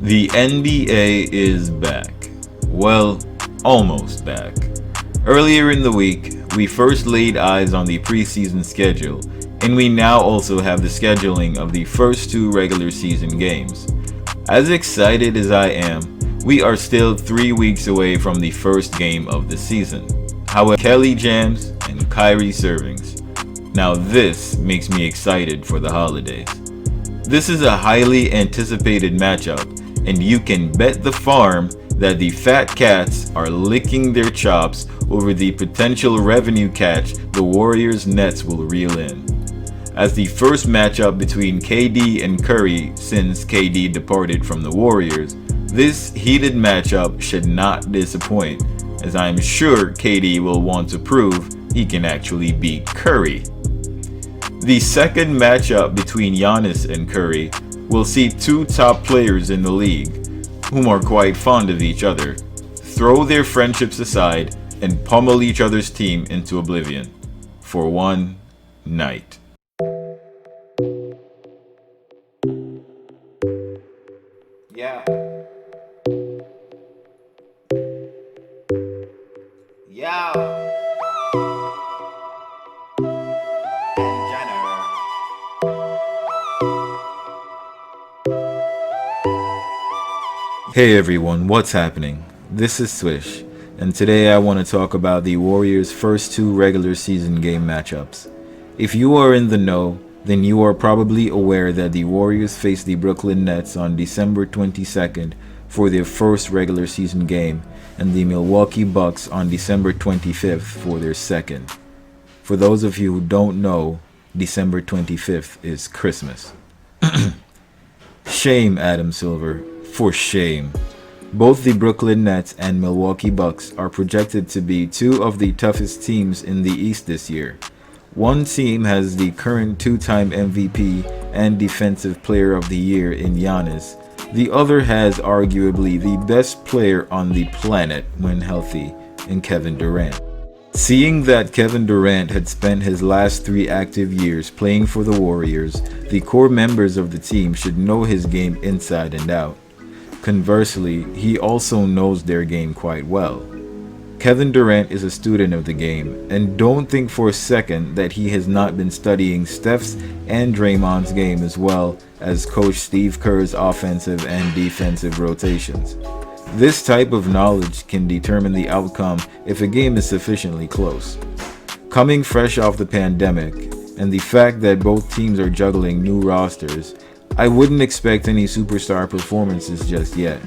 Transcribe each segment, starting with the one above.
The NBA is back. Well, almost back. Earlier in the week, we first laid eyes on the preseason schedule, and we now also have the scheduling of the first two regular season games. As excited as I am, we are still 3 weeks away from the first game of the season. However, Kelly jams and Kyrie servings. Now this makes me excited for the holidays. This is a highly anticipated matchup, and you can bet the farm that the Fat Cats are licking their chops over the potential revenue catch the Warriors Nets will reel in. As the first matchup between KD and Curry since KD departed from the Warriors, this heated matchup should not disappoint, as I am sure KD will want to prove he can actually beat Curry. The second matchup between Giannis and Curry will see two top players in the league, whom are quite fond of each other, throw their friendships aside and pummel each other's team into oblivion for one night. Yeah. Yeah. Hey everyone, what's happening? This is Swish, and today I want to talk about the Warriors' first two regular season game matchups. If you are in the know, then you are probably aware that the Warriors faced the Brooklyn Nets on December 22nd for their first regular season game, and the Milwaukee Bucks on December 25th for their second. For those of you who don't know, December 25th is Christmas. Shame, Adam Silver. For shame. Both the Brooklyn Nets and Milwaukee Bucks are projected to be two of the toughest teams in the East this year. One team has the current two-time MVP and Defensive Player of the Year in Giannis. The other has arguably the best player on the planet when healthy in Kevin Durant. Seeing that Kevin Durant had spent his last 3 active years playing for the Warriors, the core members of the team should know his game inside and out. Conversely, he also knows their game quite well. Kevin Durant is a student of the game, and don't think for a second that he has not been studying Steph's and Draymond's game as well as Coach Steve Kerr's offensive and defensive rotations. This type of knowledge can determine the outcome if a game is sufficiently close. Coming fresh off the pandemic, and the fact that both teams are juggling new rosters, I wouldn't expect any superstar performances just yet.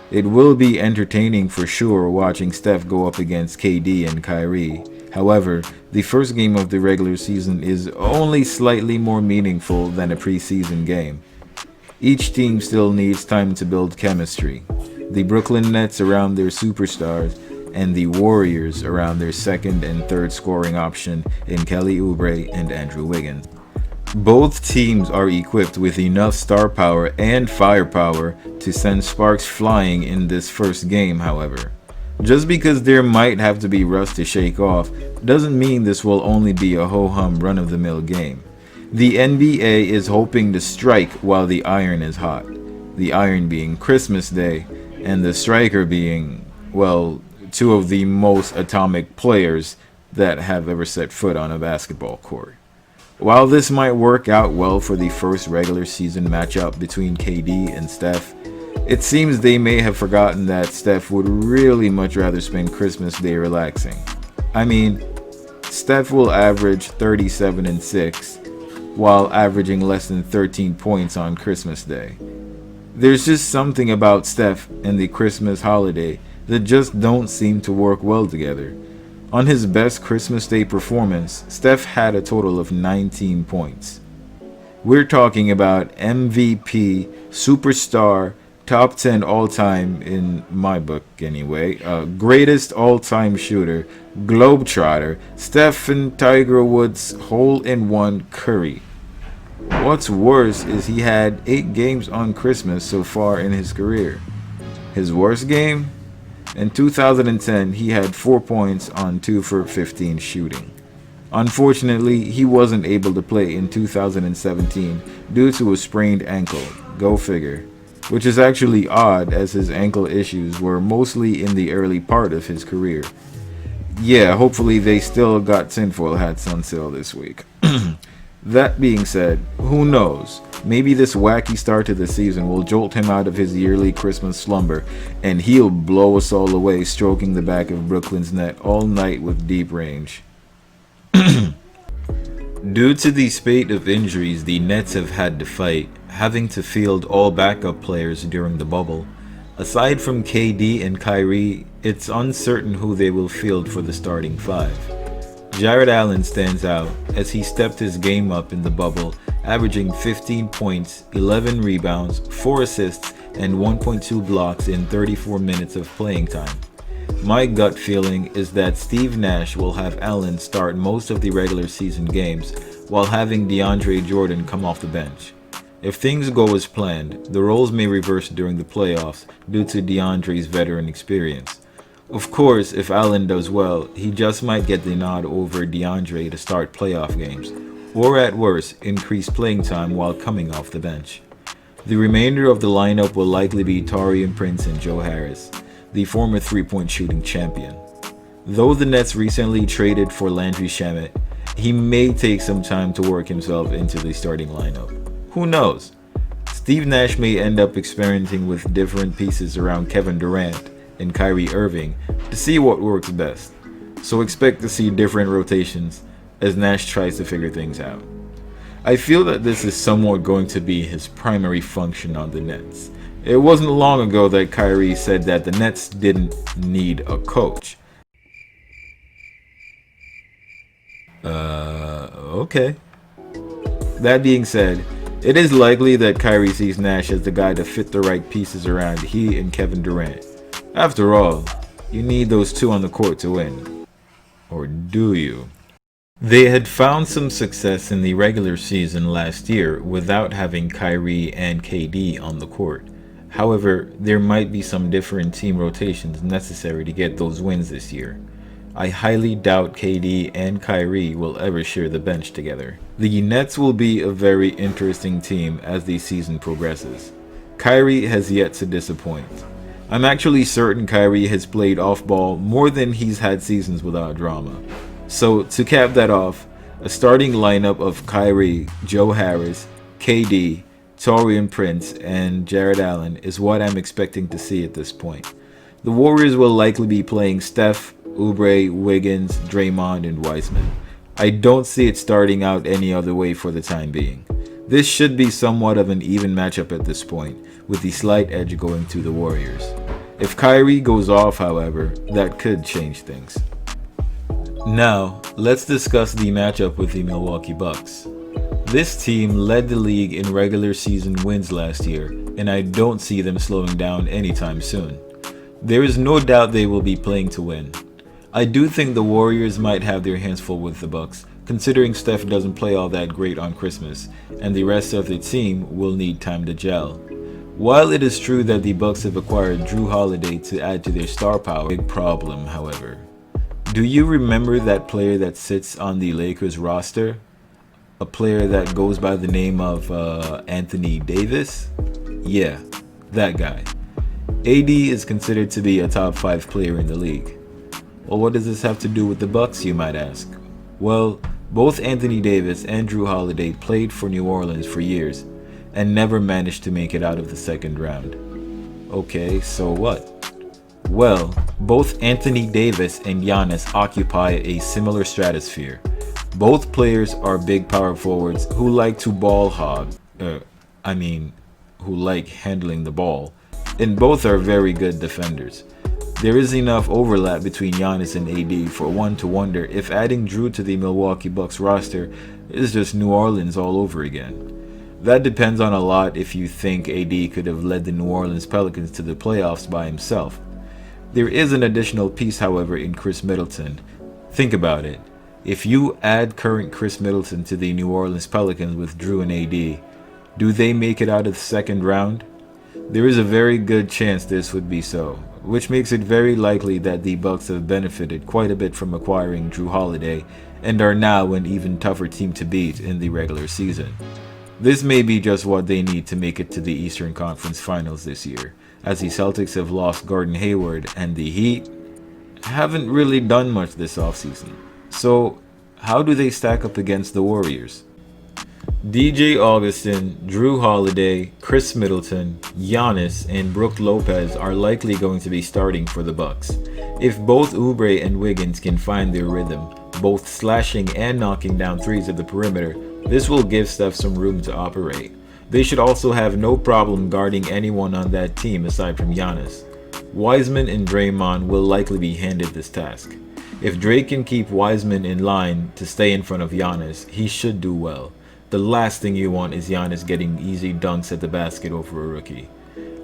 It will be entertaining for sure watching Steph go up against KD and Kyrie. However, the first game of the regular season is only slightly more meaningful than a preseason game. Each team still needs time to build chemistry. The Brooklyn Nets around their superstars, and the Warriors around their second and third scoring option in Kelly Oubre and Andrew Wiggins. Both teams are equipped with enough star power and firepower to send sparks flying in this first game, however. Just because there might have to be rust to shake off doesn't mean this will only be a ho-hum run-of-the-mill game. The NBA is hoping to strike while the iron is hot. The iron being Christmas Day, and the striker being, well, two of the most atomic players that have ever set foot on a basketball court. While this might work out well for the first regular season matchup between KD and Steph, it seems they may have forgotten that Steph would really much rather spend Christmas Day relaxing. I mean, Steph will average 37 and 6, while averaging less than 13 points on Christmas Day. There's just something about Steph and the Christmas holiday that just don't seem to work well together. On his best Christmas Day performance, Steph had a total of 19 points. We're talking about MVP, superstar, top 10 all-time, in my book anyway, greatest all-time shooter, globetrotter, Stephen Tiger Woods hole-in-one Curry. What's worse is he had 8 games on Christmas so far in his career. His worst game? In 2010, he had 4 points on 2 for 15 shooting. Unfortunately, he wasn't able to play in 2017 due to a sprained ankle. Go figure. which is actually odd as his ankle issues were mostly in the early part of his career. Yeah, hopefully they still got tinfoil hats on sale this week. That being said, who knows? Maybe this wacky start to the season will jolt him out of his yearly Christmas slumber and he'll blow us all away stroking the back of Brooklyn's net all night with deep range. Due to the spate of injuries the Nets have had to fight, having to field all backup players during the bubble, aside from KD and Kyrie, it's uncertain who they will field for the starting five. Jared Allen stands out as he stepped his game up in the bubble, averaging 15 points, 11 rebounds, 4 assists, and 1.2 blocks in 34 minutes of playing time. My gut feeling is that Steve Nash will have Allen start most of the regular season games while having DeAndre Jordan come off the bench. If things go as planned, the roles may reverse during the playoffs due to DeAndre's veteran experience. Of course, if Allen does well, he just might get the nod over DeAndre to start playoff games, or at worst, increase playing time while coming off the bench. The remainder of the lineup will likely be Taurean Prince and Joe Harris, the former three-point shooting champion. Though the Nets recently traded for Landry Shamet, he may take some time to work himself into the starting lineup. Who knows? Steve Nash may end up experimenting with different pieces around Kevin Durant and Kyrie Irving to see what works best. So expect to see different rotations as Nash tries to figure things out. I feel that this is somewhat going to be his primary function on the Nets. It wasn't long ago that Kyrie said that the Nets didn't need a coach. Okay. That being said, it is likely that Kyrie sees Nash as the guy to fit the right pieces around he and Kevin Durant. After all, you need those two on the court to win. Or do you? They had found some success in the regular season last year without having Kyrie and KD on the court. However, there might be some different team rotations necessary to get those wins this year. I highly doubt KD and Kyrie will ever share the bench together. The Nets will be a very interesting team as the season progresses. Kyrie has yet to disappoint. I'm actually certain Kyrie has played off-ball more than he's had seasons without drama. So to cap that off, a starting lineup of Kyrie, Joe Harris, KD, Taurean Prince, and Jared Allen is what I'm expecting to see at this point. The Warriors will likely be playing Steph, Oubre, Wiggins, Draymond, and Wiseman. I don't see it starting out any other way for the time being. This should be somewhat of an even matchup at this point, with the slight edge going to the Warriors. If Kyrie goes off, however, that could change things. Now, let's discuss the matchup with the Milwaukee Bucks. This team led the league in regular season wins last year, and I don't see them slowing down anytime soon. There is no doubt they will be playing to win. I do think the Warriors might have their hands full with the Bucks, considering Steph doesn't play all that great on Christmas, and the rest of the team will need time to gel. While it is true that the Bucks have acquired Drew Holiday to add to their star power, big problem, however. Do you remember that player that sits on the Lakers roster? A player that goes by the name of Anthony Davis? Yeah, that guy. AD is considered to be a top 5 player in the league. Well, what does this have to do with the Bucks, you might ask? Well, both Anthony Davis and Drew Holiday played for New Orleans for years and never managed to make it out of the second round. Okay, so what? Well, both Anthony Davis and Giannis occupy a similar stratosphere. Both players are big power forwards who like to ball hog, who like handling the ball, and both are very good defenders. There is enough overlap between Giannis and AD for one to wonder if adding Drew to the Milwaukee Bucks roster is just New Orleans all over again. That depends on a lot if you think AD could have led the New Orleans Pelicans to the playoffs by himself. There is an additional piece, however, in Chris Middleton. Think about it. If you add current Chris Middleton to the New Orleans Pelicans with Drew and AD, do they make it out of the second round? There is a very good chance this would be so, which makes it very likely that the Bucks have benefited quite a bit from acquiring Drew Holiday and are now an even tougher team to beat in the regular season. This may be just what they need to make it to the Eastern Conference Finals this year, as the Celtics have lost Gordon Hayward and the Heat haven't really done much this offseason. So, how do they stack up against the Warriors? DJ Augustin, Drew Holiday, Chris Middleton, Giannis, and Brook Lopez are likely going to be starting for the Bucks. If both Oubre and Wiggins can find their rhythm, both slashing and knocking down threes at the perimeter, this will give Steph some room to operate. They should also have no problem guarding anyone on that team aside from Giannis. Wiseman and Draymond will likely be handed this task. If Dre can keep Wiseman in line to stay in front of Giannis, he should do well. The last thing you want is Giannis getting easy dunks at the basket over a rookie.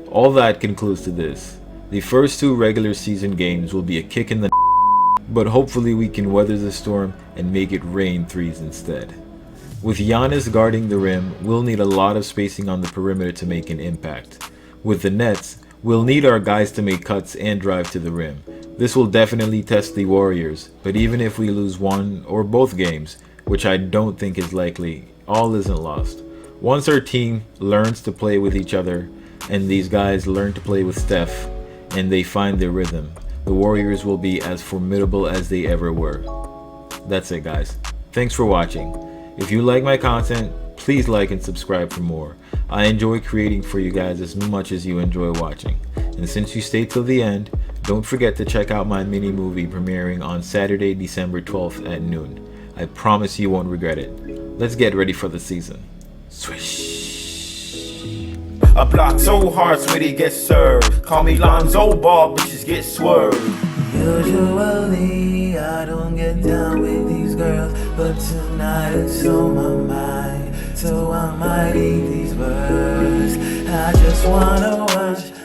All that concludes to this. The first two regular season games will be a kick in the but hopefully we can weather the storm and make it rain threes instead. With Giannis guarding the rim, we'll need a lot of spacing on the perimeter to make an impact. With the Nets, we'll need our guys to make cuts and drive to the rim. This will definitely test the Warriors, but even if we lose one or both games, which I don't think is likely, all isn't lost. Once our team learns to play with each other, and these guys learn to play with Steph, and they find their rhythm, the Warriors will be as formidable as they ever were. That's it, guys. Thanks for watching. If you like my content, please like and subscribe for more. I enjoy creating for you guys as much as you enjoy watching. And since you stayed till the end, don't forget to check out my mini movie premiering on Saturday, December 12th at noon. I promise you won't regret it. Let's get ready for the season. Swish. I block so hard, sweetie get served. Call me Lonzo Ball, bitches get swerved. Usually I don't get down with these girls, but tonight it's on my mind, so I might eat these words. I just wanna watch